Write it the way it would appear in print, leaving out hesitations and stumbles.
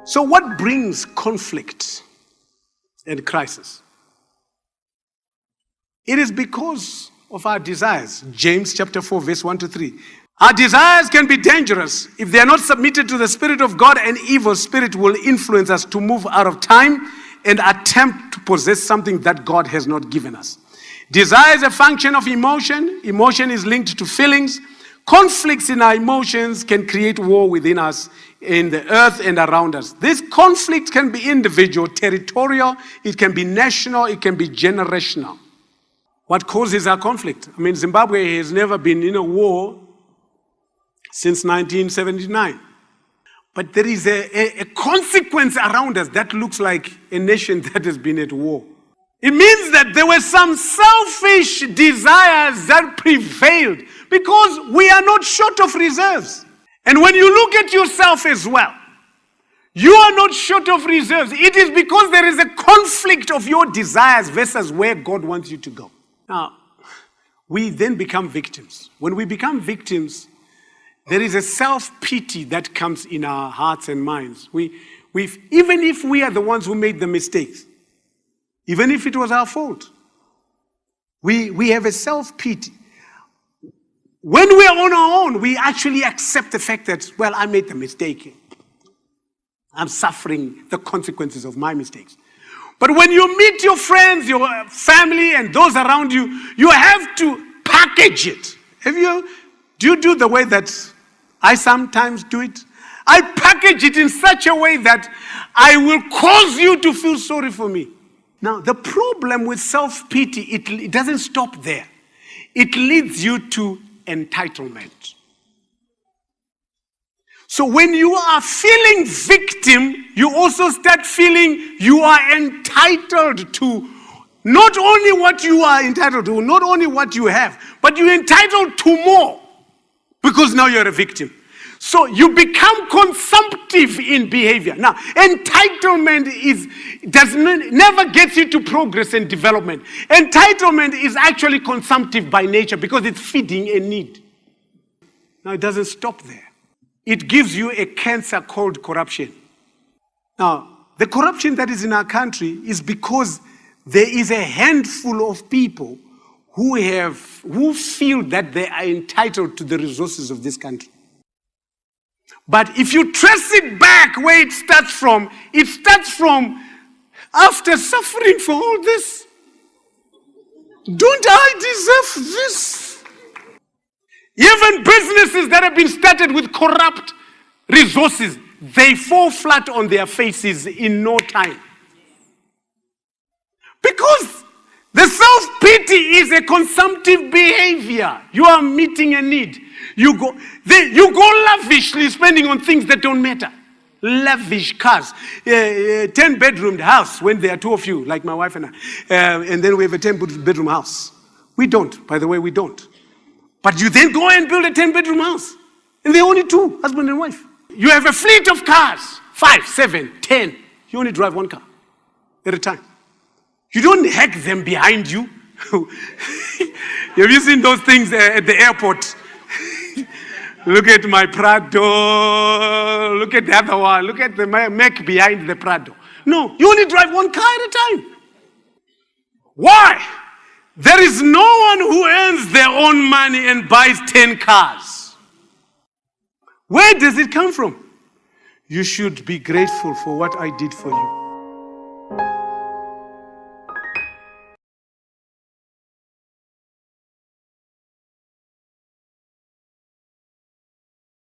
So what brings conflict and crisis? It is because of our desires. James chapter 4, verse 1 to 3. Our desires can be dangerous. If they are not submitted to the Spirit of God, an evil spirit will influence us to move out of time and attempt to possess something that God has not given us. Desire is a function of emotion. Emotion is linked to feelings. Conflicts in our emotions can create war within us, in the earth and around us. This conflict can be individual, territorial, it can be national, it can be generational. What causes our conflict? I mean, Zimbabwe has never been in a war since 1979. But there is a consequence around us that looks like a nation that has been at war. It means that there were some selfish desires that prevailed because we are not short of reserves. And when you look at yourself as well, you are not short of reserves. It is because there is a conflict of your desires versus where God wants you to go. Now, we then become victims. When we become victims, there is a self-pity that comes in our hearts and minds. Even if we are the ones who made the mistakes, even if it was our fault, we have a self-pity. When we are on our own, we actually accept the fact that, well, I made the mistake. I'm suffering the consequences of my mistakes. But when you meet your friends, your family, and those around you, you have to package it. Do you do the way that I sometimes do it? I package it in such a way that I will cause you to feel sorry for me. Now, the problem with self-pity, it doesn't stop there. It leads you to entitlement. So when you are feeling victim, you also start feeling you are entitled to not only what you are entitled to, not only what you have, but you're entitled to more because now you're a victim. So you become consumptive in behavior. Now, entitlement never gets you to progress and development. Entitlement is actually consumptive by nature because it's feeding a need. Now, it doesn't stop there. It gives you a cancer called corruption. Now, the corruption that is in our country is because there is a handful of people who feel that they are entitled to the resources of this country. But if you trace it back where it starts from after suffering for all this. Don't I deserve this? Even businesses that have been started with corrupt resources, they fall flat on their faces in no time. Because the self-pity is a consumptive behavior. You are meeting a need. You go lavishly spending on things that don't matter. Lavish cars. 10-bedroomed house when there are two of you, like my wife and I. And then we have a 10-bedroom house. We don't, by the way, we don't. But you then go and build a 10-bedroom house. And there are only two, husband and wife. You have a fleet of cars, 5, 7, 10. You only drive one car at a time. You don't hack them behind you. Have you seen those things at the airport? Look at my Prado. Look at the other one. Look at the Mac behind the Prado. No, you only drive one car at a time. Why? There is no one who earns their own money and buys 10 cars. Where does it come from? You should be grateful for what I did for you.